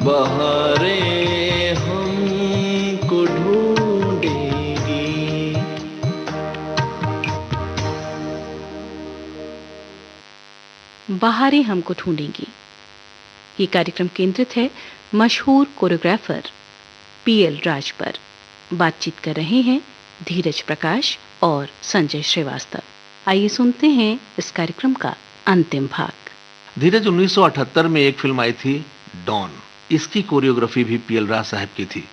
बहारें हमको ढूंढेगी। बहारें हमको ढूंढेंगी। ये कार्यक्रम केंद्रित है मशहूर कोरियोग्राफर पीएल राज पर। बातचीत कर रहे हैं धीरज प्रकाश और संजय श्रीवास्तव। आइए सुनते हैं इस कार्यक्रम का अंतिम भाग। धीरज, 1978 में एक फिल्म आई थी डॉन। इसकी कोरियोग्राफी भी पीएल राज साहब की थी।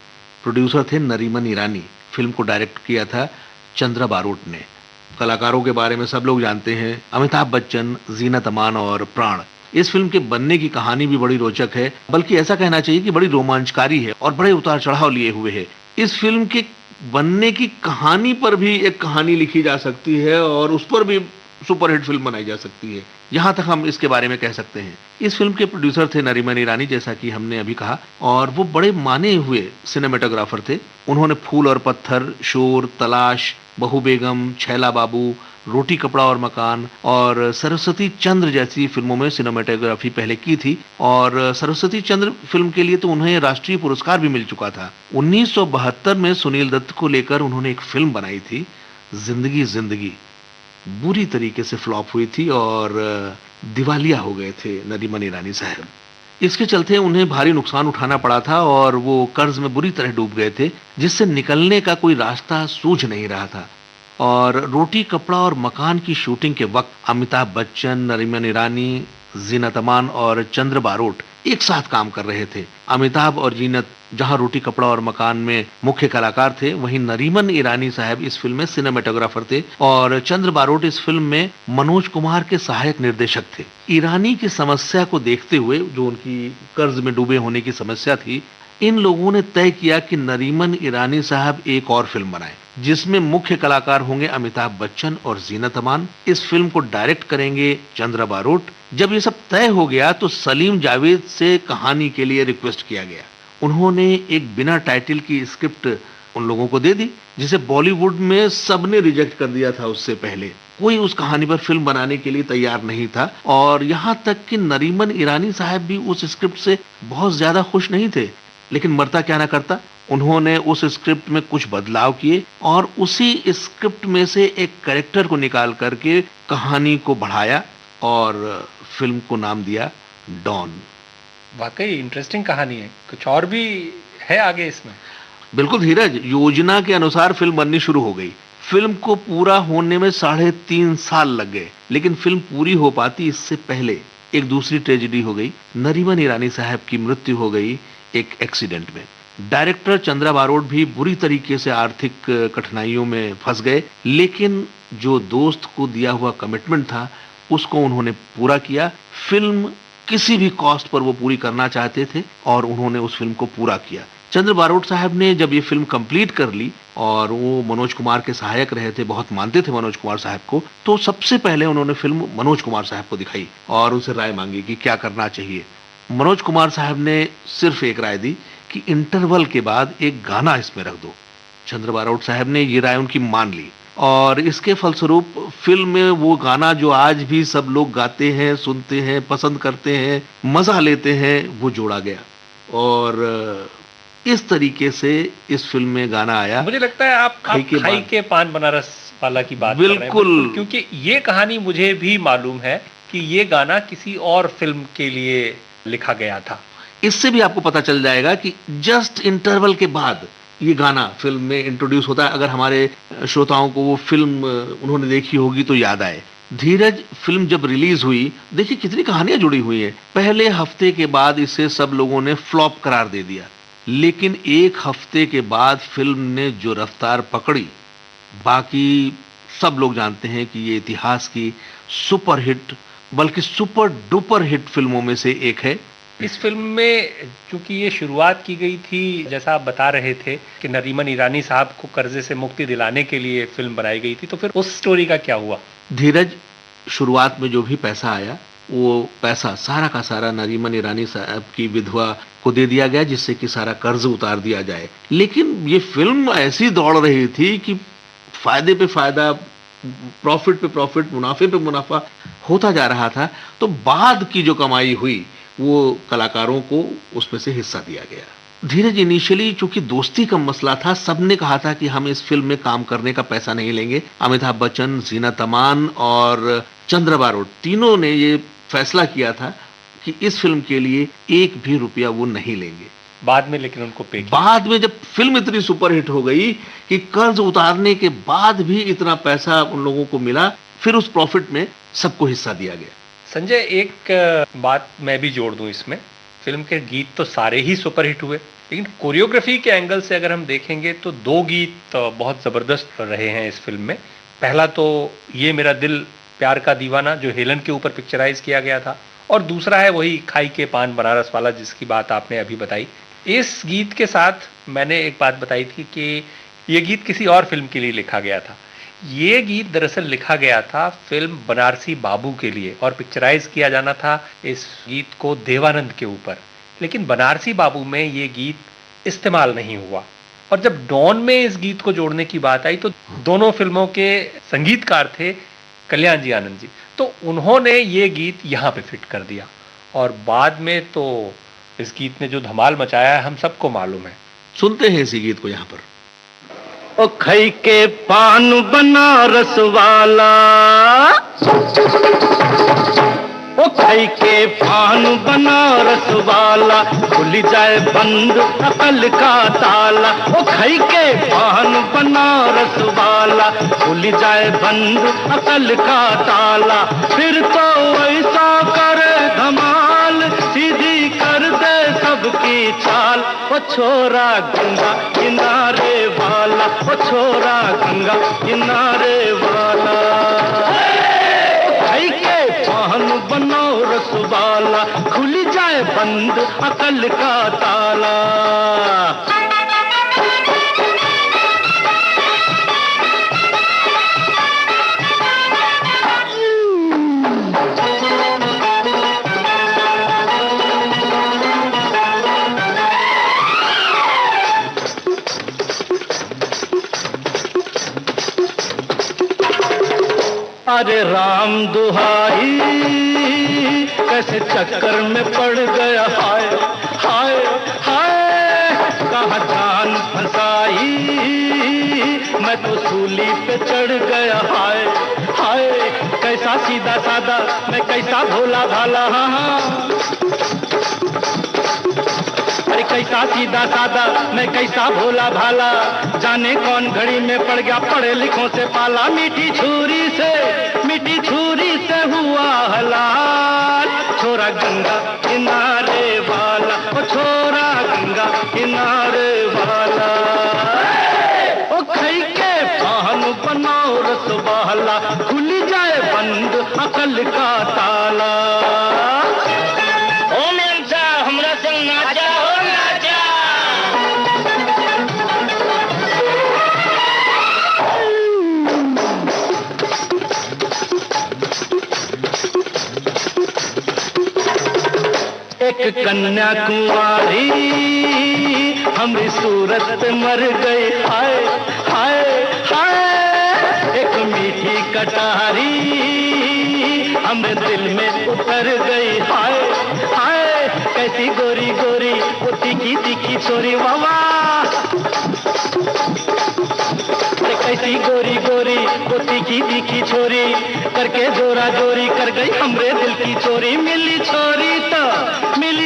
प्रोड्यूसर थे नरीमन ईरानी। फिल्म को डायरेक्ट किया था चंद्र बारोट ने। कलाकारों के बारे में सब लोग जानते हैं, अमिताभ बच्चन, जीनत अमान और प्राण। इस फिल्म के बनने की कहानी भी बड़ी रोचक है, बल्कि ऐसा कहना चाहिए कि बड़ी रोमांचकारी है और बड़े उतार चढ़ाव लिए हुए है। इस फिल्म के बनने की कहानी पर भी एक कहानी लिखी जा सकती है और उस पर भी सुपरहिट फिल्म बनाई जा सकती है, यहां तक हम इसके बारे में कह सकते हैं। इस फिल्म के प्रोड्यूसर थे नरीमन ईरानी, जैसा कि हमने अभी कहा, और वो बड़े माने हुए सिनेमेटोग्राफर थे। उन्होंने फूल और पत्थर, शोर, तलाश, बहू बेगम, छैला बाबू, रोटी कपड़ा और मकान और सरस्वती चंद्र जैसी फिल्मों में सिनेमेटोग्राफी पहले की थी। और सरस्वती चंद्र फिल्म के लिए तो उन्हें राष्ट्रीय पुरस्कार भी मिल चुका था। 1972 में सुनील दत्त को लेकर उन्होंने एक फिल्म बनाई थी, जिंदगी जिंदगी। बुरी तरीके से फ्लॉप हुई थी और दिवालिया हो गए थे नरीमन ईरानी साहब। इसके चलते उन्हें भारी नुकसान उठाना पड़ा था और वो कर्ज में बुरी तरह डूब गए थे, जिससे निकलने का कोई रास्ता सूझ नहीं रहा था। और रोटी कपड़ा और मकान की शूटिंग के वक्त अमिताभ बच्चन, नरीमन ईरानी, जीनत अमान और चंद्र बारोट एक साथ काम कर रहे थे। अमिताभ और जीनत जहां रोटी कपड़ा और मकान में मुख्य कलाकार थे, वहीं नरीमन ईरानी साहब इस फिल्म में सिनेमेटोग्राफर थे और चंद्र बारोट इस फिल्म में मनोज कुमार के सहायक निर्देशक थे। ईरानी की समस्या को देखते हुए, जो उनकी कर्ज में डूबे होने की समस्या थी, इन लोगों ने तय किया कि नरीमन ईरानी साहब एक और फिल्म बनाएं, जिसमें मुख्य कलाकार होंगे अमिताभ बच्चन और जीनत अमान। इस फिल्म को डायरेक्ट करेंगे चंद्र बारोट। जब ये सब तय हो गया तो सलीम जावेद से कहानी के लिए रिक्वेस्ट किया गया। उन्होंने एक बिना टाइटल की स्क्रिप्ट उन लोगों को दे दी, जिसे बॉलीवुड में सबने रिजेक्ट कर दिया था। उससे पहले कोई उस कहानी पर फिल्म बनाने के लिए तैयार नहीं था और यहाँ तक कि नरीमन ईरानी साहब भी उस स्क्रिप्ट से बहुत ज्यादा खुश नहीं थे। लेकिन मरता क्या ना करता, उन्होंने उस स्क्रिप्ट में कुछ बदलाव किए और उसी स्क्रिप्ट में से एक कैरेक्टर को निकाल करके कहानी को बढ़ाया और फिल्म को नाम दिया डॉन। वाकई इंटरेस्टिंग कहानी है। कुछ और भी है आगे इसमें? बिल्कुल धीरज, योजना के अनुसार फिल्म बननी शुरू हो गई। फिल्म को पूरा होने में 3.5 साल लग गए, लेकिन फिल्म पूरी हो पाती इससे पहले एक दूसरी ट्रेजेडी हो गई। नरीमन ईरानी साहब की मृत्यु हो गई एक एक्सीडेंट में। डायरेक्टर चंद्रा बारोट भी बुरी तरीके से आर्थिक कठिनाइयों में फंस गए, लेकिन जो दोस्त को दिया हुआ कमिटमेंट था उसको उन्होंने पूरा किया। फिल्म किसी भी कॉस्ट पर वो पूरी करना चाहते थे और उन्होंने उस फिल्म को पूरा किया। चंद्र बारोट साहब ने जब ये फिल्म कंप्लीट कर ली, और वो मनोज कुमार के सहायक रहे थे, बहुत मानते थे मनोज कुमार साहब को, तो सबसे पहले उन्होंने फिल्म मनोज कुमार साहब को दिखाई और उनसे राय मांगी कि क्या करना चाहिए। मनोज कुमार साहब ने सिर्फ एक राय दी कि इंटरवल के बाद एक गाना इसमें रख दो। चंद्र बारोट साहब ने ये राय उनकी मान ली और इसके फलस्वरूप फिल्म में वो गाना जो आज भी सब लोग गाते हैं, सुनते हैं, पसंद करते हैं, मजा लेते हैं, वो जोड़ा गया। और इस तरीके से इस फिल्म में गाना आया। मुझे लगता है आप खाई के पान बनारस वाला की बात कर रहे हैं। बिल्कुल, क्योंकि ये कहानी मुझे भी मालूम है कि ये गाना किसी और फिल्म के लिए लिखा गया था। इससे भी आपको पता चल जाएगा कि जस्ट इंटरवल के बाद ये गाना फिल्म में इंट्रोड्यूस होता है। अगर हमारे श्रोताओं को वो फिल्म उन्होंने देखी होगी तो याद आए। धीरज, फिल्म जब रिलीज हुई, देखिए कितनी कहानियां जुड़ी हुई हैं। पहले हफ्ते के बाद इसे सब लोगों ने फ्लॉप करार दे दिया, लेकिन एक हफ्ते के बाद फिल्म ने जो रफ्तार पकड़ी, बाकी सब लोग जानते हैं कि ये इतिहास की सुपरहिट, बल्कि सुपर डुपर हिट फिल्मों में से एक है। इस फिल्म में चूंकि ये शुरुआत की गई थी, जैसा आप बता रहे थे कि नरीमन ईरानी साहब को कर्जे से मुक्ति दिलाने के लिए फिल्म बनाई गई थी, तो फिर उस स्टोरी का क्या हुआ? धीरज, शुरुआत में जो भी पैसा आया वो पैसा सारा का सारा नरीमन ईरानी साहब की विधवा को दे दिया गया, जिससे कि सारा कर्ज उतार दिया जाए। लेकिन ये फिल्म ऐसी दौड़ रही थी कि फायदे पे फायदा, प्रॉफिट पे प्रॉफिट, मुनाफे पे मुनाफा होता जा रहा था। तो बाद की जो कमाई हुई वो कलाकारों को उसमें से हिस्सा दिया गया। धीरज इनिशियली चूंकि दोस्ती का मसला था, सबने कहा था कि हम इस फिल्म में काम करने का पैसा नहीं लेंगे। अमिताभ बच्चन, जीनत अमान और चंद्र बारोट तीनों ने ये फैसला किया था कि इस फिल्म के लिए एक भी रुपया वो नहीं लेंगे। बाद में लेकिन उनको पे किया। बाद में जब फिल्म इतनी सुपरहिट हो गई कि कर्ज उतारने के बाद भी इतना पैसा उन लोगों को मिला, फिर उस प्रॉफिट में सबको हिस्सा दिया गया। संजय, एक बात मैं भी जोड़ दूं इसमें, फिल्म के गीत तो सारे ही सुपरहिट हुए, लेकिन कोरियोग्राफी के एंगल से अगर हम देखेंगे तो दो गीत बहुत जबरदस्त रहे हैं इस फिल्म में। पहला तो ये मेरा दिल प्यार का दीवाना, जो हेलन के ऊपर पिक्चराइज किया गया था, और दूसरा है वही खाई के पान बनारस वाला, जिसकी बात आपने अभी बताई। इस गीत के साथ मैंने एक बात बताई थी कि ये गीत किसी और फिल्म के लिए लिखा गया था। ये गीत दरअसल लिखा गया था फिल्म बनारसी बाबू के लिए, और पिक्चराइज किया जाना था इस गीत को देवानंद के ऊपर, लेकिन बनारसी बाबू में ये गीत इस्तेमाल नहीं हुआ। और जब डॉन में इस गीत को जोड़ने की बात आई तो दोनों फिल्मों के संगीतकार थे कल्याण जी आनंद जी, तो उन्होंने ये गीत यहाँ पे फिट कर दिया, और बाद में तो इस गीत ने जो धमाल मचाया है हम सबको मालूम है। सुनते हैं इसी गीत को यहाँ पर। ओ खई के पान बनारस वाला, ओ खई के पान बनारस वाला, खुल जाए बंद अकल का ताला। ओ खई के पान बनारस वाला, खुल जाए बंद अकल का ताला। फिर तो ऐसा करे धमाल, सीधी कर दे सबकी चाल। ओ छोरा गंगा किनारे वाला, ओ छोरा गंगा किनारे वाला, भाई के पान बनारस वाला, खुल जाए बंद अकल का ताला। अरे राम दुहाई, कैसे चक्कर में पड़ गया, हाय हाय हाय, कहाँ जान फंसाई, मैं तो सूली पे चढ़ गया, हाय हाय, कैसा सीधा साधा मैं कैसा भोला भाला, हाँ अरे कैसा सीधा साधा मैं कैसा भोला भाला, जाने कौन घड़ी में पड़ गया पढ़े लिखों से पाला। मीठी छुरी से हुआ हलाल, छोरा गंगा किनारे वाला, ओ छोरा गंगा किनारे वाला। ओ खई के पान बनारस वाला, खुल जाए बंद अकल का ताला। ओ मेरा हमरा संग नाचा, हो नाचा। एक कन्या कुंवारी हमारी सूरत पे मर गई, हाय हाय हाय, एक मीठी कटारी हमें दिल में उतर गई, हाय हाय, कैसी गोरी गोरी वो तीखी तीखी छोरी, वावा कैसी गोरी गोरी वो तीखी तीखी छोरी, करके जोरा जोरी कर गई हमरे दिल की चोरी। मिली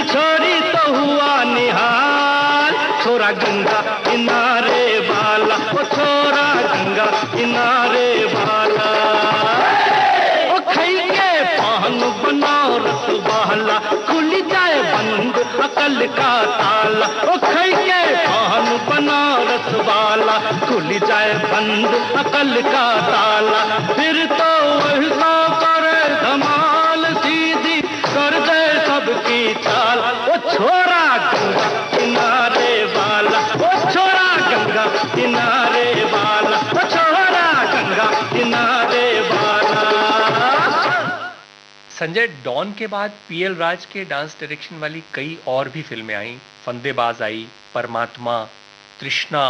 छोरी तो हुआ निहाल, छोरा गंगा किनारे वाला, ओ छोरा गंगा किनारे वाला। ओ खई के पान बनारस वाला, खुल जाए बंद अकल का ताला। ओ खई के पान बनारस वाला, खुल जाए बंद अकल का ताला। फिर तो ऐसा करे धमाल, सीधी कर दे सबकी चाल। ओ छोरा गंगा किनारे वाला, ओ छोरा गंगा किनारे वाला, ओ छोरा गंगा किनारे वाला। संजय, डॉन के बाद पीएल राज के डांस डायरेक्शन वाली कई और भी फिल्में आई। फंदेबाज आई, परमात्मा, तृष्णा,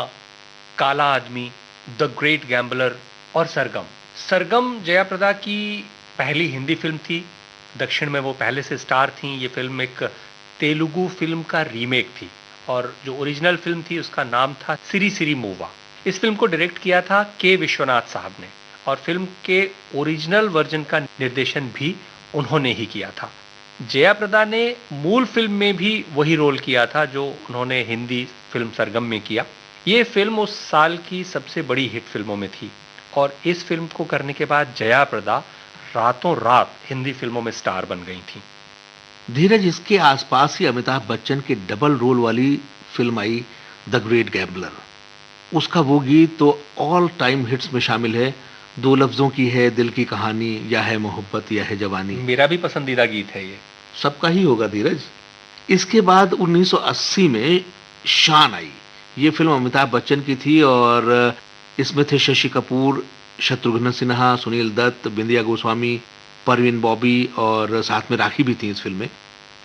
काला आदमी, द ग्रेट गैम्बलर और सरगम। सरगम जयाप्रदा की पहली हिंदी फिल्म थी, दक्षिण में वो पहले से स्टार थीं। ये फिल्म एक तेलुगु फिल्म का रीमेक थी और जो ओरिजिनल फिल्म थी उसका नाम था सिरी सिरी मूवा। इस फिल्म को डायरेक्ट किया था के विश्वनाथ साहब ने और फिल्म के ओरिजिनल वर्जन का निर्देशन भी उन्होंने ही किया था। जया प्रदा ने मूल फिल्म में भी वही रोल किया था जो उन्होंने हिंदी फिल्म सरगम में किया। ये फिल्म उस साल की सबसे बड़ी हिट फिल्मों में थी और इस फिल्म को करने के बाद जया प्रदा रातों रात हिंदी फिल्मों में स्टार बन गई थी। धीरज, इसके आसपास ही अमिताभ बच्चन के डबल रोल वाली film I the great gambler. उसका वो गीत तो ऑल टाइम हिट्स में शामिल है। दो लफ्जों की है दिल की कहानी, या है मोहब्बत या है जवानी। मेरा भी पसंदीदा गीत है ये। सबका ही होगा धीरज। इसके बाद 1980 में शान आई। ये फिल्म अमिताभ बच्चन की थी और इसमें थे शशि कपूर, शत्रुघ्न सिन्हा, सुनील दत्त, बिंदिया गोस्वामी, परवीन बॉबी और साथ में राखी भी थी इस फिल्म में।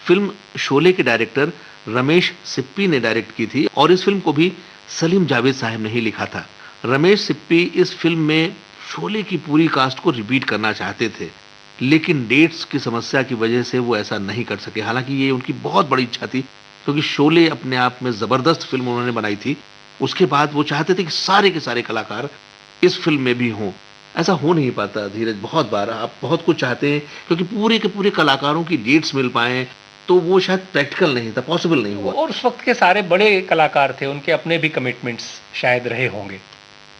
फिल्म शोले के डायरेक्टर रमेश सिप्पी ने डायरेक्ट की थी और इस फिल्म को भी सलीम जावेद साहब ने ही लिखा था। रमेश सिप्पी इस फिल्म में शोले की पूरी कास्ट को रिपीट करना चाहते थे, लेकिन डेट्स की समस्या की वजह से वो ऐसा नहीं कर सके। हालांकि ये उनकी बहुत बड़ी इच्छा थी, क्योंकि शोले अपने आप में जबरदस्त फिल्म उन्होंने बनाई थी। उसके बाद वो चाहते थे कि सारे के सारे कलाकार इस फिल्म में भी हों। ऐसा हो नहीं पाता धीरज। बहुत बार आप बहुत कुछ चाहते हैं, क्योंकि पूरे के पूरे कलाकारों की डेट्स मिल पाएं, तो वो शायद प्रैक्टिकल नहीं था, पॉसिबल नहीं हुआ। और उस वक्त के सारे बड़े कलाकार थे, उनके अपने भी कमिटमेंट्स शायद रहे होंगे।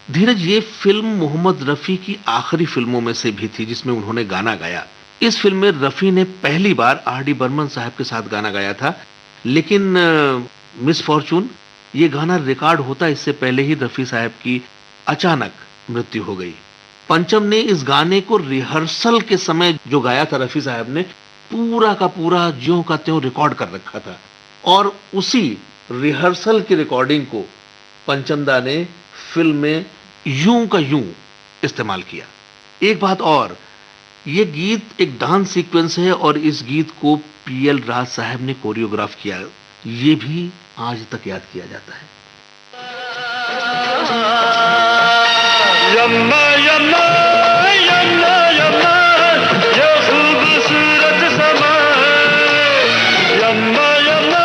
धीरज, ये फिल्म मोहम्मद रफ़ी की आखिरी फिल्मों में से भी थी जिसमें उन्होंने गाना गाया। इस फिल्म में रफ़ी ने पहली बार आर.डी. बर्मन साहब के साथ गाना गाया था, लेकिन मिस फॉर्चून, ये गाना रिकॉर्ड होता इससे पहले ही रफ़ी साहब की अचानक मृत्यु हो गई। पंचम ने इस गाने को रिहर्सल के समय जो गाया था रफ़ी साहब ने, पूरा का पूरा ज्यों का त्यों रिकॉर्ड कर रखा था और उसी रिहर्सल की रिकॉर्डिंग को पंचमदा ने फिल्म में यूं का यूं इस्तेमाल किया। एक बात और, ये गीत एक डांस सीक्वेंस है और इस गीत को पीएल राज साहब ने कोरियोग्राफ किया। ये भी आज तक याद किया जाता है। यम्मा यम्मा यम्मा यम्मा ये खूबसूरत समा, यम्मा यम्मा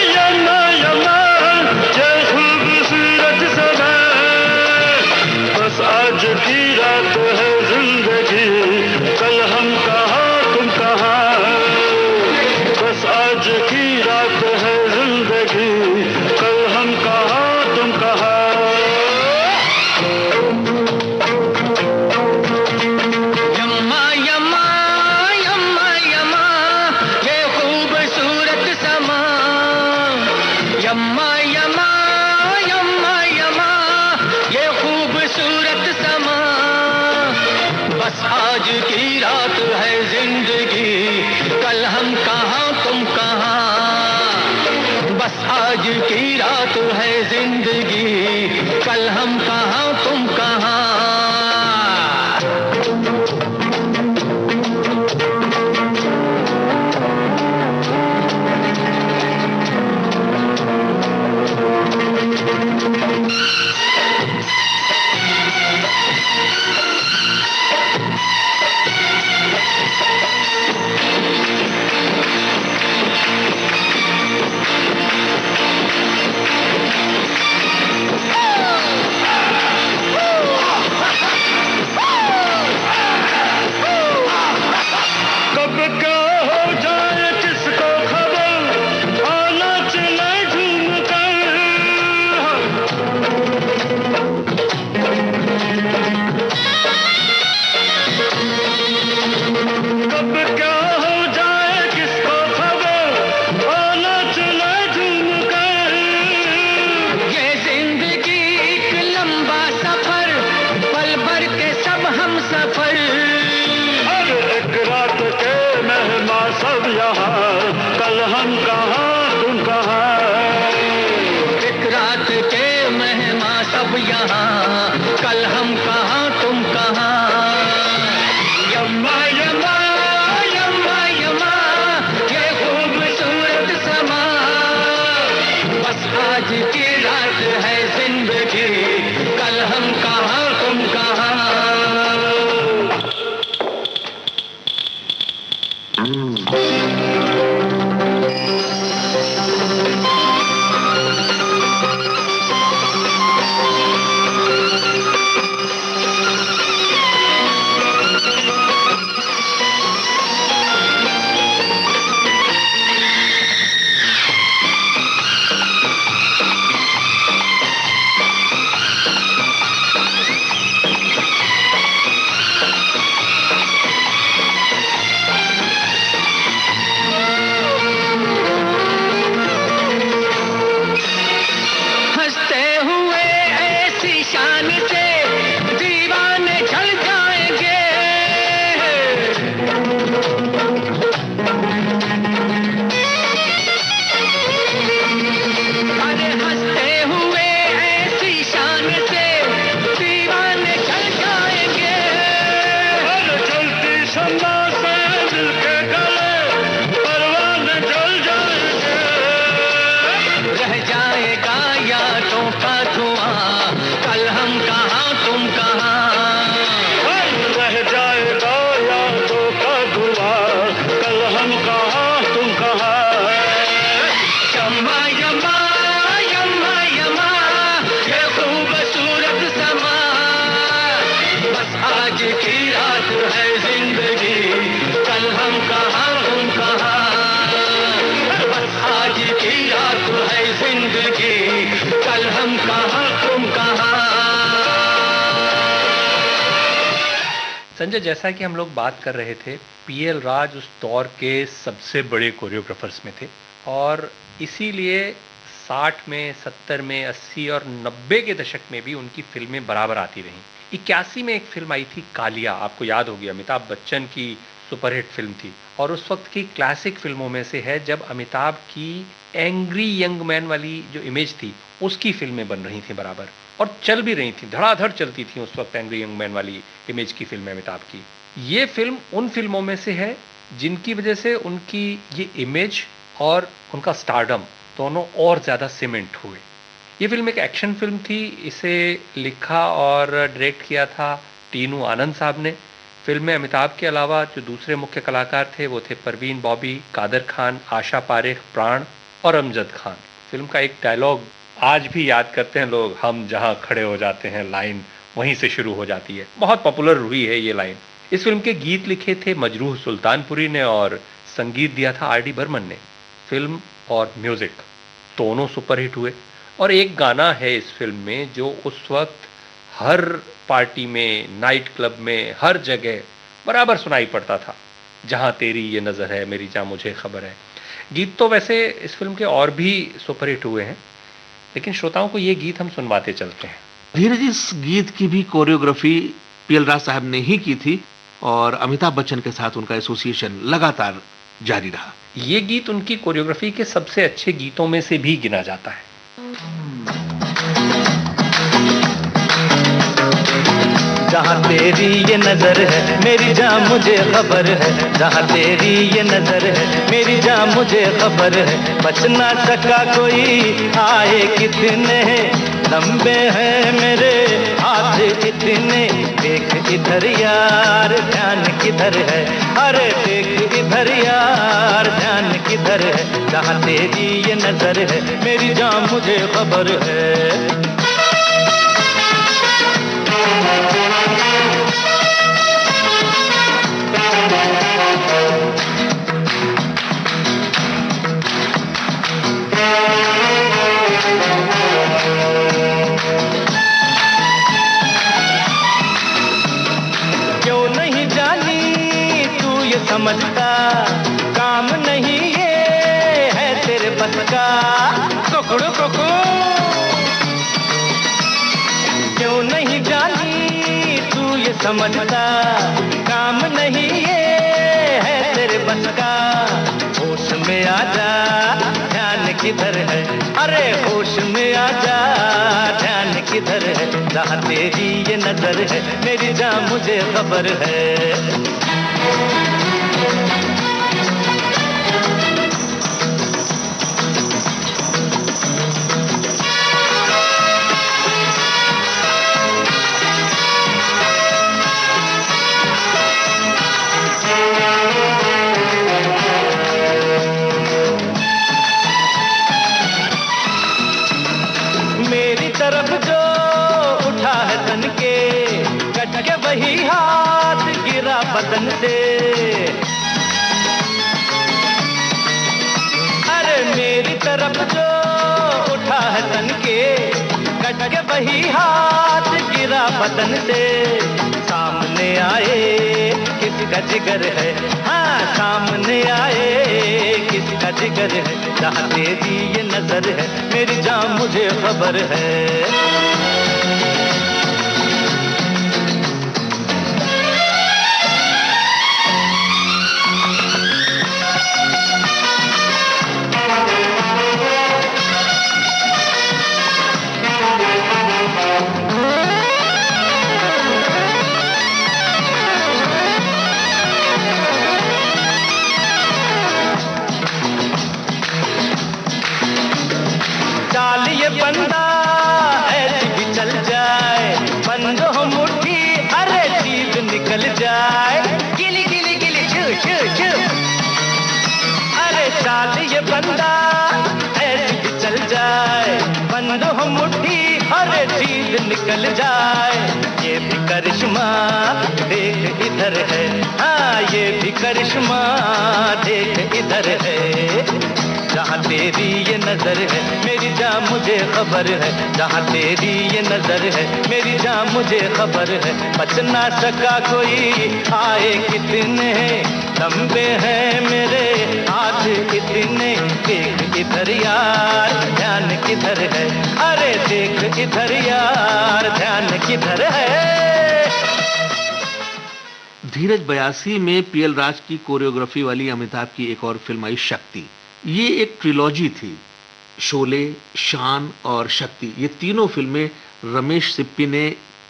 यम्मा यम्मा ये खूबसूरत समा। बस आज की रात है जिंदगी, कल हम कहाँ तुम कहाँ। बस आज की रात है जिंदगी, कल हम कहाँ तुम कहाँ। आज की रात है जिंदगी, कल हम कहाँ तुम कहाँ। बस आज की रात है जिंदगी, कल हम कहाँ तुम कहाँ। संजय, जैसा कि हम लोग बात कर रहे थे, पीएल राज उस दौर के सबसे बड़े कोरियोग्राफर्स में थे और इसीलिए 60 में, 70 में, 80 और 90 के दशक में भी उनकी फिल्में बराबर आती रहीं। 81 में एक फिल्म आई थी कालिया, आपको याद होगी, अमिताभ बच्चन की सुपरहिट फिल्म थी और उस वक्त की क्लासिक फिल्मों में से है जब अमिताभ की एंग्री यंग मैन वाली जो इमेज थी उसकी फिल्में बन रही थी बराबर और चल भी रही थी, धड़ाधड़ चलती थी उस वक्त एंग्री यंग मैन वाली इमेज की फिल्में अमिताभ की। ये फिल्म उन फिल्मों में से है जिनकी वजह से उनकी ये इमेज और उनका स्टारडम दोनों और ज़्यादा सीमेंट हुए। ये फिल्म एक एक्शन फिल्म थी, इसे लिखा और डायरेक्ट किया था टीनू आनंद साहब ने। फिल्म में अमिताभ के अलावा जो दूसरे मुख्य कलाकार थे वो थे परवीन बॉबी, कादर खान, आशा पारेख, प्राण और अमजद खान। फिल्म का एक डायलॉग आज भी याद करते हैं लोग, हम जहां खड़े हो जाते हैं, लाइन वहीं से शुरू हो जाती है। बहुत पॉपुलर हुई है ये लाइन। इस फिल्म के गीत लिखे थे मजरूह सुल्तानपुरी ने और संगीत दिया था आर डी बर्मन ने। फिल्म और म्यूजिक दोनों सुपरहिट हुए और एक गाना है इस फिल्म में जो उस वक्त हर पार्टी में, नाइट क्लब में, हर जगह बराबर सुनाई पड़ता था, जहां तेरी ये नज़र है मेरी जान मुझे खबर है। गीत तो वैसे इस फिल्म के और भी सुपरहिट हुए हैं, लेकिन श्रोताओं को ये गीत हम सुनवाते चलते हैं। धीरज, इस गीत की भी कोरियोग्राफी पीएल राज साहब ने ही की थी और अमिताभ बच्चन के साथ उनका एसोसिएशन लगातार जारी रहा। ये गीत उनकी कोरियोग्राफी के सबसे अच्छे गीतों में से भी गिना जाता है। जहाँ तेरी ये नजर है मेरी जान मुझे खबर है, जहाँ तेरी ये नजर है मेरी जान मुझे खबर है, बच ना सका कोई आए कितने लंबे हैं मेरे हाथ इतने, देख इधर यार ध्यान किधर है, अरे देख इधर यार ध्यान किधर है, जहाँ तेरी ये नजर है मेरी जान मुझे खबर है। क्यों नहीं जानी तू ये समझता, काम नहीं ये है तेरे बस का, कुकड़ू कुकू। क्यों नहीं जानी तू ये समझता, काम नहीं ये है तेरे बस का, होश में आजा ध्यान किधर है, अरे होश में आजा ध्यान किधर है, जहाँ तेरी ये नजर है मेरी जान मुझे खबर है। मेरी तरफ जो उठा है तन के, कट के वही हाथ गिरा बदन से, अरे मेरी तरफ जो उठा है तन के, कट के वही हाथ गिरा बदन से, सामने आए किसका जिगर है, हाँ सामने आए किसका जिगर है, जहाँ तेरी ये नजर है मेरी जान मुझे खबर है। चाल ये बंदा ऐसी भी चल जाए, बंद हो मुट्ठी अरे चीज निकल जाए, गिली गिली गिली छू छू छू, अरे चाल ये बंदा ऐसी भी चल जाए, बंद हो मुट्ठी अरे चीज निकल जाए, ये भी करिश्मा देख इधर है, हाँ ये भी करिश्मा देख इधर है, जहाँ तेरी ये नजर है मेरी जान मुझे खबर है, जहाँ तेरी ये नजर है मेरी जान मुझे खबर है। बच ना सका कोई आए कितने लंबे हैं मेरे हाथ इतने, देख इधर यार ध्यान किधर है, अरे देख इधर यार ध्यान किधर है। धीरज 82 में पीएल राज की कोरियोग्राफी वाली अमिताभ की एक और फिल्म आई शक्ति। ये एक ट्रिलॉजी थी, शोले, शान और शक्ति, ये तीनों फिल्में रमेश सिप्पी ने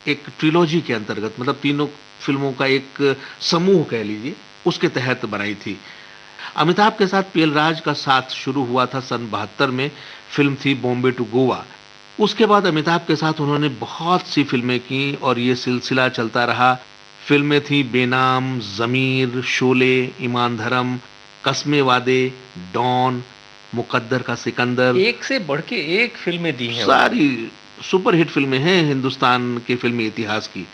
एक ट्रिलॉजी के अंतर्गत, मतलब तीनों फिल्मों का एक समूह कह लीजिए, उसके तहत बनाई थी। अमिताभ के साथ पीएल राज का साथ शुरू हुआ था सन 72 में, फिल्म थी बॉम्बे टू गोवा। उसके बाद अमिताभ के साथ उन्होंने बहुत सी फिल्में की और ये सिलसिला चलता रहा। फिल्में थी बेनाम, जमीर, शोले, ईमान धर्म, कस्मे वादे, डॉन, मुकद्दर का सिकंदर, एक से बढ़ के एक फिल्में दी हैं। सारी सुपरहिट फिल्में हैं हिंदुस्तान के फिल्मी इतिहास की।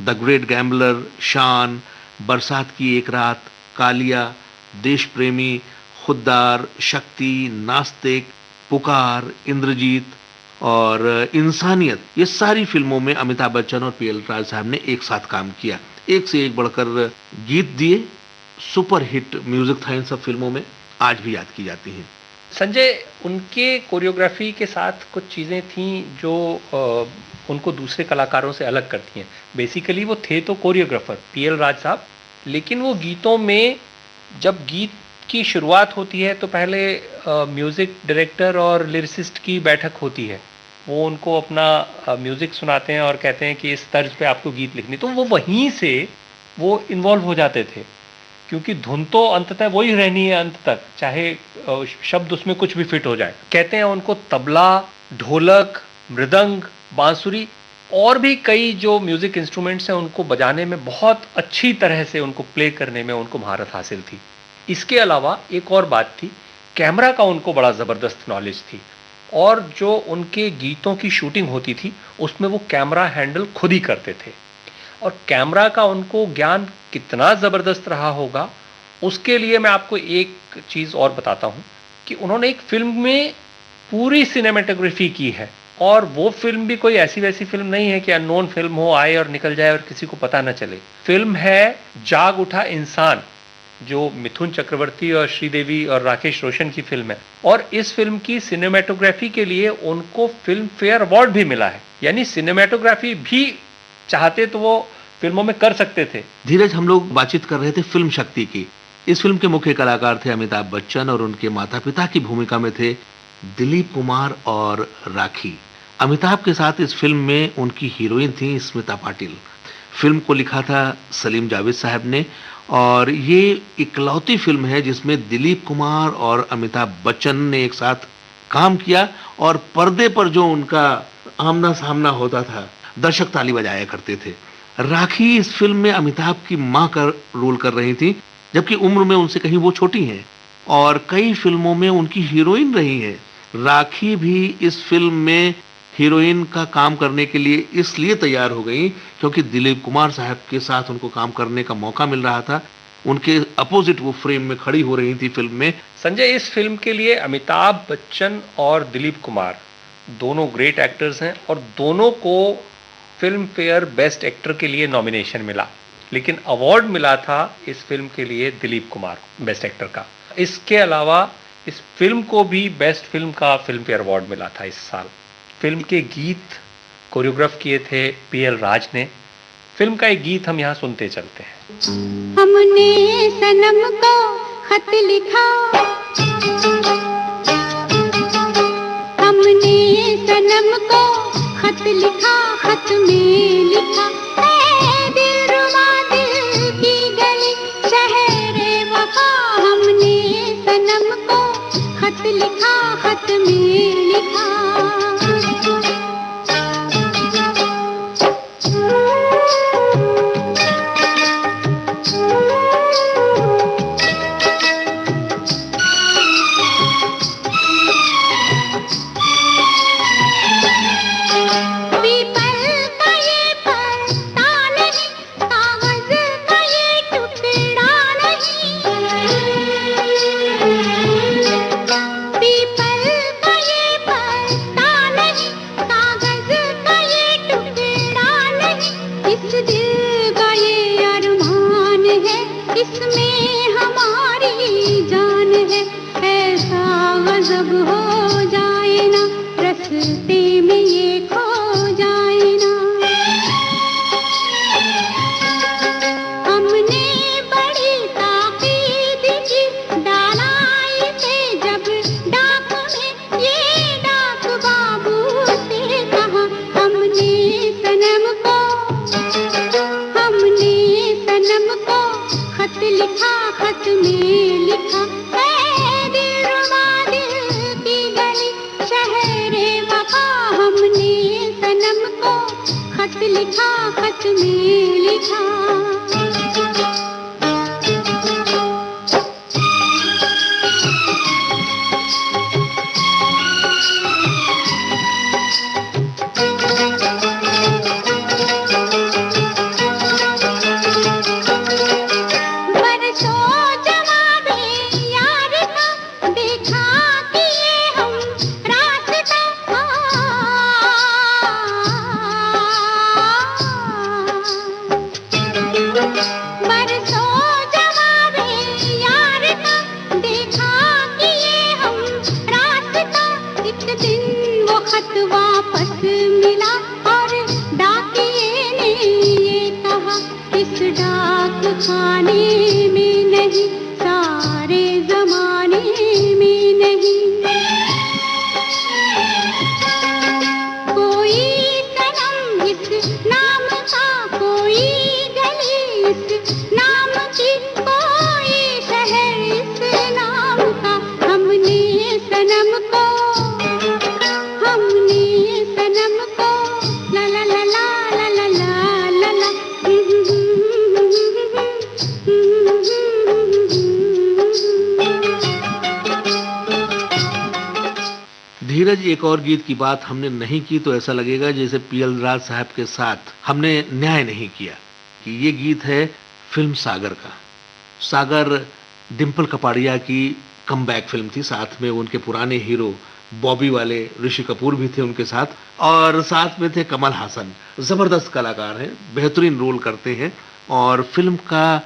द ग्रेट गैम्बलर, शान, बरसात की एक रात, कालिया, देश प्रेमी, खुद्दार, शक्ति, नास्तिक, पुकार, इंद्रजीत और इंसानियत, ये सारी फिल्मों में अमिताभ बच्चन और पीएल राज साहब ने एक साथ काम किया। एक से एक बढ़कर गीत दिए, सुपरहिट म्यूजिक था इन सब फिल्मों में, आज भी याद की जाती हैं। संजय, उनके कोरियोग्राफी के साथ कुछ चीज़ें थीं जो उनको दूसरे कलाकारों से अलग करती हैं। बेसिकली वो थे तो कोरियोग्राफर पीएल राज साहब, लेकिन वो गीतों में जब गीत की शुरुआत होती है तो पहले म्यूज़िक डायरेक्टर और लिरिसिस्ट की बैठक होती है। वो उनको अपना म्यूज़िक सुनाते हैं और कहते हैं कि इस तर्ज पे आपको गीत लिखनी, तो वो वहीं से वो इन्वॉल्व हो जाते थे, क्योंकि धुन तो अंततः वही रहनी है अंत तक, चाहे शब्द उसमें कुछ भी फिट हो जाए। कहते हैं उनको तबला, ढोलक, मृदंग, बांसुरी और भी कई जो म्यूज़िक इंस्ट्रूमेंट्स हैं उनको बजाने में बहुत अच्छी तरह से, उनको प्ले करने में उनको महारत हासिल थी। इसके अलावा एक और बात थी, कैमरा का उनको बड़ा ज़बरदस्त नॉलेज थी, और जो उनके गीतों की शूटिंग होती थी उसमें वो कैमरा हैंडल खुद ही करते थे। और कैमरा का उनको ज्ञान कितना ज़बरदस्त रहा होगा, उसके लिए मैं आपको एक चीज़ और बताता हूँ कि उन्होंने एक फिल्म में पूरी सिनेमेटोग्राफी की है, और वो फिल्म भी कोई ऐसी वैसी फिल्म नहीं है कि अननोन फिल्म हो, आए और निकल जाए और किसी को पता न चले। फिल्म है जाग उठा इंसान, जो मिथुन चक्रवर्ती और श्रीदेवी और राकेश रोशन की फिल्म है, और इस फिल्म की सिनेमेटोग्राफी के लिए उनको फिल्म फेयर अवार्ड भी मिला है। यानी सिनेमेटोग्राफी भी चाहते तो वो फिल्मों में कर सकते थे। धीरज, हम लोग बातचीत कर रहे थे फिल्म शक्ति की। इस फिल्म के मुख्य कलाकार थे अमिताभ बच्चन और उनके माता पिता की भूमिका में थे दिलीप कुमार और राखी। अमिताभ के साथ इस फिल्म में उनकी हीरोइन थी स्मिता पाटिल। फिल्म को लिखा था सलीम जावेद साहब ने, और ये इकलौती फिल्म है जिसमें दिलीप कुमार और अमिताभ बच्चन ने एक साथ काम किया, और पर्दे पर जो उनका आमना सामना होता था, दर्शक ताली बजाया करते थे। राखी इस फिल्म में अमिताभ की मां का रोल कर रही थी, जबकि उम्र में उनसे कहीं वो छोटी हैं, और कई फिल्मों में उनकी हीरोइन रही हैं। राखी भी इस फिल्म में हीरोइन का काम करने के लिए इसलिए तैयार हो गई क्योंकि दिलीप कुमार साहब के साथ उनको काम करने का मौका मिल रहा था। उनके अपोजिट वो फ्रेम में खड़ी हो रही थी फिल्म में। संजय, इस फिल्म के लिए अमिताभ बच्चन और दिलीप कुमार दोनों ग्रेट एक्टर्स हैं, और दोनों को फिल्म फेयर बेस्ट एक्टर के लिए नॉमिनेशन मिला, लेकिन अवार्ड मिला था इस फिल्म के लिए दिलीप कुमार बेस्ट एक्टर का। इसके अलावा इस फिल्म को भी बेस्ट फिल्म का फिल्म फेयर अवार्ड मिला था इस साल। फिल्म के गीत कोरियोग्राफ किए थे पीएल राज ने। फिल्म का एक गीत हम यहाँ सुनते चलते हैं। हमने सनम को खत लिखा, हमने सनम को खत लिखा, खत में लिखा ऐ दिलरुबा दिल की गली शहरे वफा। हमने सनम को खत लिखा, खत में लिखा। लिखा खत में लिखा, ऐ दिलरुबा दिल की गली शहरे वफा, हमने सनम को खत लिखा खत में लिखा। धीरज, एक और गीत की बात हमने नहीं की तो ऐसा लगेगा जैसे पीएल राज साहब के साथ हमने न्याय नहीं किया कि ये गीत है फिल्म सागर का। सागर डिम्पल कपाड़िया की कमबैक फिल्म थी, साथ में उनके पुराने हीरो बॉबी वाले ऋषि कपूर भी थे उनके साथ, और साथ में थे कमल हासन। जबरदस्त कलाकार हैं, बेहतरीन रोल करते हैं। और फिल्म का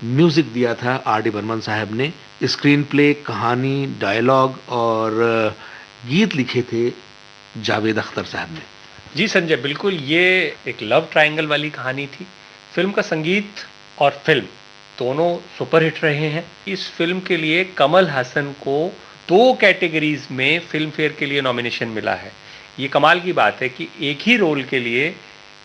म्यूजिक दिया था आर.डी. बर्मन साहब ने, स्क्रीन प्ले, कहानी, डायलॉग और गीत लिखे थे जावेद अख्तर साहब ने। जी संजय, बिल्कुल ये एक लव ट्रायंगल वाली कहानी थी। फिल्म का संगीत और फिल्म दोनों सुपरहिट रहे हैं। इस फिल्म के लिए कमल हासन को 2 कैटेगरीज में फिल्म फेयर के लिए नॉमिनेशन मिला है। ये कमाल की बात है कि एक ही रोल के लिए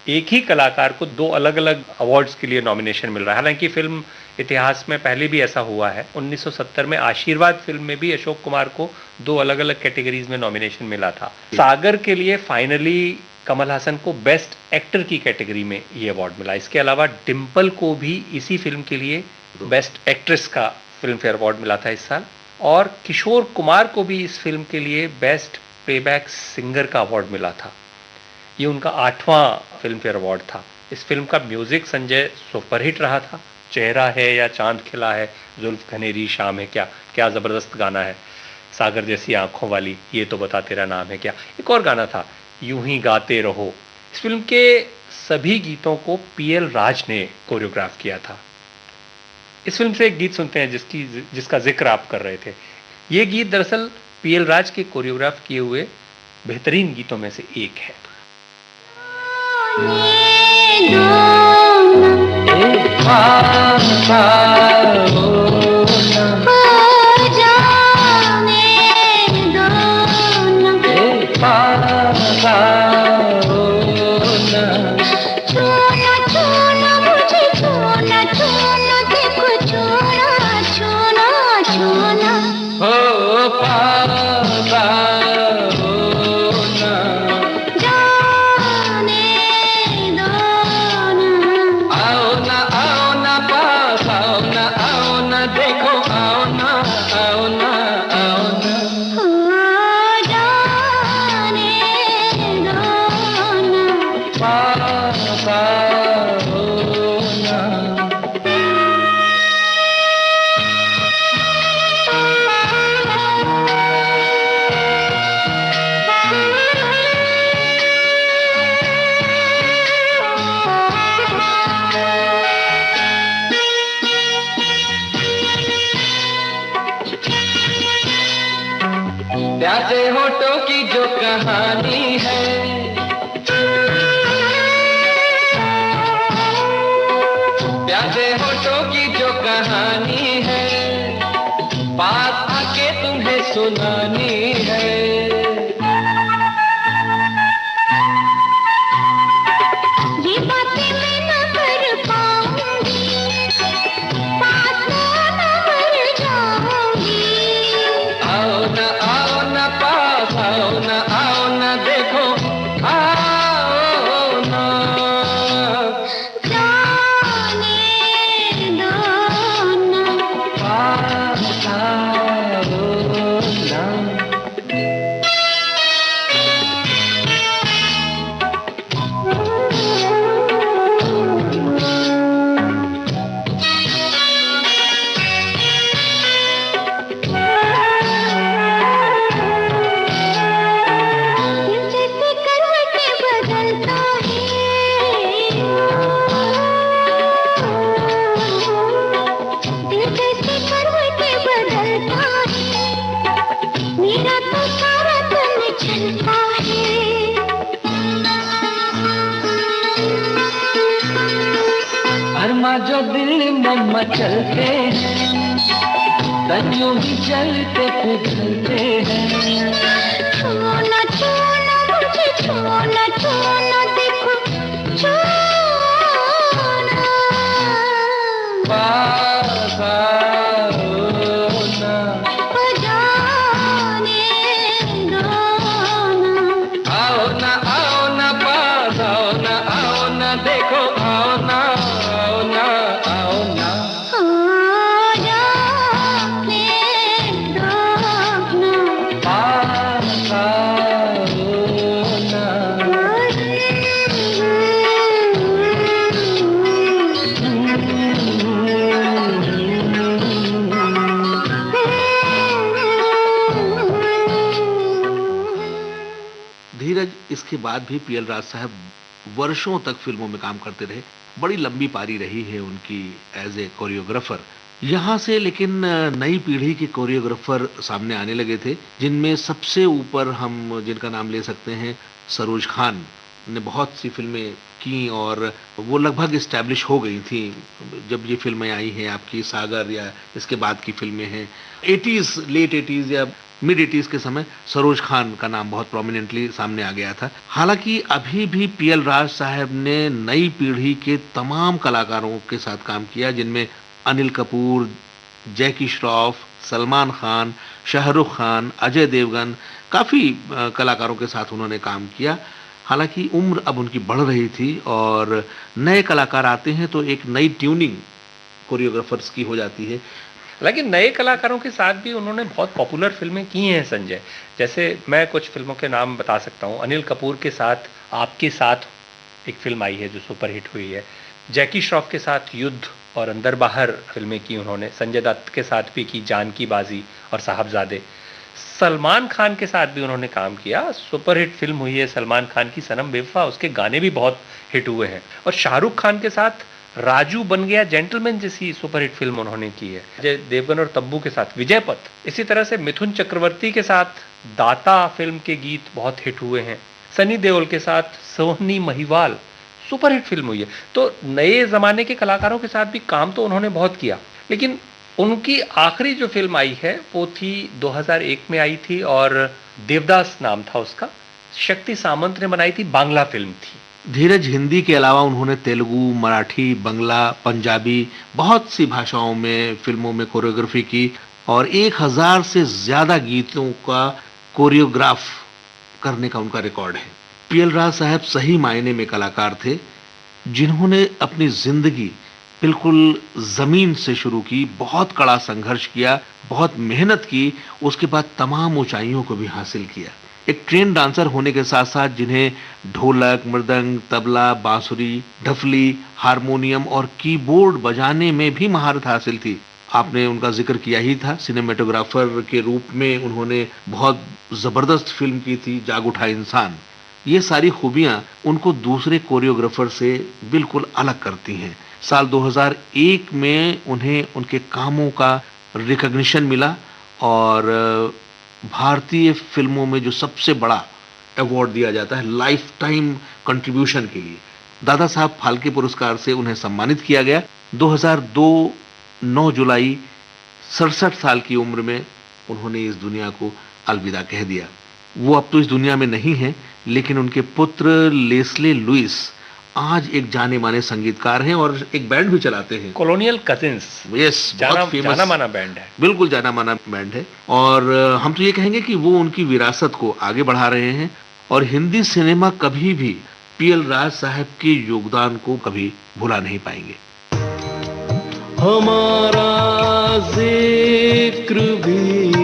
एक ही कलाकार को 2 अलग अलग अवार्ड्स के लिए नॉमिनेशन मिल रहा है। हालांकि फिल्म इतिहास में पहले भी ऐसा हुआ है। 1970 में आशीर्वाद फिल्म में भी अशोक कुमार को 2 अलग अलग कैटेगरीज में नॉमिनेशन मिला था। सागर के लिए फाइनली कमल हासन को बेस्ट एक्टर की कैटेगरी में ये अवार्ड मिला। इसके अलावा डिम्पल को भी इसी फिल्म के लिए बेस्ट एक्ट्रेस का फिल्म फेयर अवार्ड मिला था इस साल, और किशोर कुमार को भी इस फिल्म के लिए बेस्ट प्लेबैक सिंगर का अवार्ड मिला था। ये उनका 8वां फिल्म फेयर अवार्ड था। इस फिल्म का म्यूजिक संजय सुपरहिट रहा था। चेहरा है या चांद खिला है, जुल्फ घनेरी शाम है क्या, क्या ज़बरदस्त गाना है। सागर जैसी आंखों वाली, ये तो बता तेरा नाम है क्या। एक और गाना था, यूं ही गाते रहो। इस फिल्म के सभी गीतों को पीएल राज ने कोरियोग्राफ किया था। इस फिल्म से एक गीत सुनते हैं जिसका जिक्र आप कर रहे थे। ये गीत दरअसल पीएल राज के कोरियोग्राफ किए हुए बेहतरीन गीतों में से एक है। प्यासे होठों की जो कहानी है, प्यासे होठों की जो कहानी है, पास आके तुम्हें सुनानी है। ये बातें मैं न कर पाऊंगी, पास आओ ना देखो आओ ना, जाने दो ना, पास आओ ना। जैसे करवटें बदलता है, दिल जैसे करवटें बदलता है, मेरा तो सारा तन चलता है। अरमा जो दिल में मचलते हैं, सदियों भी चलते फिरते हैं। छूना मुझे छूना देखो छूना, पास आओ ना, ओ जाने दो ना, आओ ना पास आओ ना देखो आओ ना, आओ ना आओ ना। ओ जाने दो ना, पास आओ ना। धीरज, इसके बाद भी पीएल राज साहब वर्षों तक फिल्मों में काम करते रहे। बड़ी लंबी पारी रही है उनकी एज ए कोरियोग्राफर। यहाँ से लेकिन नई पीढ़ी के कोरियोग्राफर सामने आने लगे थे, जिनमें सबसे ऊपर हम जिनका नाम ले सकते हैं, सरोज खान ने बहुत सी फिल्में की और वो लगभग इस्टेब्लिश हो गई थी जब ये फिल्में आई हैं आपकी सागर या इसके बाद की फिल्में हैं। 80s, लेट 80s या मिड 80s के समय सरोज खान का नाम बहुत प्रोमिनेंटली सामने आ गया था। हालांकि अभी भी पीएल राज साहब ने नई पीढ़ी के तमाम कलाकारों के साथ काम किया, जिनमें अनिल कपूर, जैकी श्रॉफ, सलमान खान, शाहरुख खान, अजय देवगन, काफ़ी कलाकारों के साथ उन्होंने काम किया। हालांकि उम्र अब उनकी बढ़ रही थी और नए कलाकार आते हैं तो एक नई ट्यूनिंग कोरियोग्राफर्स की हो जाती है। लेकिन नए कलाकारों के साथ भी उन्होंने बहुत पॉपुलर फिल्में की हैं संजय। जैसे मैं कुछ फिल्मों के नाम बता सकता हूँ। अनिल कपूर के साथ आपके साथ एक फिल्म आई है जो सुपरहिट हुई है। जैकी श्रॉफ के साथ युद्ध और अंदर बाहर फिल्में की उन्होंने। संजय दत्त के साथ भी की जान की बाजी और साहबजादे। सलमान खान के साथ भी उन्होंने काम किया। सुपरहिट फिल्म हुई है सलमान खान की सनम बेवफा, उसके गाने भी बहुत हिट हुए हैं। और शाहरुख खान के साथ राजू बन गया जेंटलमैन जैसी सुपरहिट फिल्म उन्होंने की है। अजय देवगन और तब्बू के साथ विजयपथ। इसी तरह से मिथुन चक्रवर्ती के साथ दाता फिल्म के गीत बहुत हिट हुए हैं। सनी देओल के साथ सोहनी महिवाल सुपरहिट फिल्म हुई है। तो नए जमाने के कलाकारों के साथ भी काम तो उन्होंने बहुत किया, लेकिन उनकी आखिरी जो फिल्म आई है वो थी 2001 में आई थी और देवदास नाम था उसका। शक्ति सामंत ने बनाई थी, बांग्ला फिल्म थी। धीरज, हिंदी के अलावा उन्होंने तेलुगु, मराठी, बंगला, पंजाबी बहुत सी भाषाओं में फिल्मों में कोरियोग्राफी की और 1000 से ज्यादा गीतों का कोरियोग्राफ करने का उनका रिकॉर्ड है। पीएल राज साहब सही मायने में कलाकार थे, जिन्होंने अपनी जिंदगी बिल्कुल जमीन से शुरू की, बहुत कड़ा संघर्ष किया, बहुत मेहनत की, उसके बाद तमाम ऊंचाइयों को भी हासिल किया। एक ट्रेन डांसर होने के साथ साथ जिन्हें ढोलक, मृदंग, तबला, बांसुरी, ढफली, हारमोनियम और कीबोर्ड बजाने में भी महारत हासिल थी। आपने उनका जिक्र किया ही था, सिनेमेटोग्राफर के रूप में उन्होंने बहुत जबरदस्त फिल्म की थी जाग उठा इंसान। ये सारी खूबियां उनको दूसरे कोरियोग्राफर से बिल्कुल अलग करती हैं। साल 2001 में उन्हें उनके कामों का रिकॉग्निशन मिला और भारतीय फिल्मों में जो सबसे बड़ा अवार्ड दिया जाता है लाइफ टाइम कंट्रीब्यूशन के लिए, दादा साहब फाल्के पुरस्कार से उन्हें सम्मानित किया गया। 2002 9 जुलाई 67 साल की उम्र में उन्होंने इस दुनिया को अलविदा कह दिया। वो अब तो इस दुनिया में नहीं है, लेकिन उनके पुत्र लेस्ले लुइस आज एक जाने माने संगीतकार हैं और एक बैंड भी चलाते हैं, कॉलोनियल कजिन्स। यस, बहुत फेमस, जाना माना बैंड है, बिल्कुल जाना माना बैंड है। और हम तो ये कहेंगे कि वो उनकी विरासत को आगे बढ़ा रहे हैं और हिंदी सिनेमा कभी भी पीएल राज साहब के योगदान को कभी भुला नहीं पाएंगे। हमारा जिक्र भी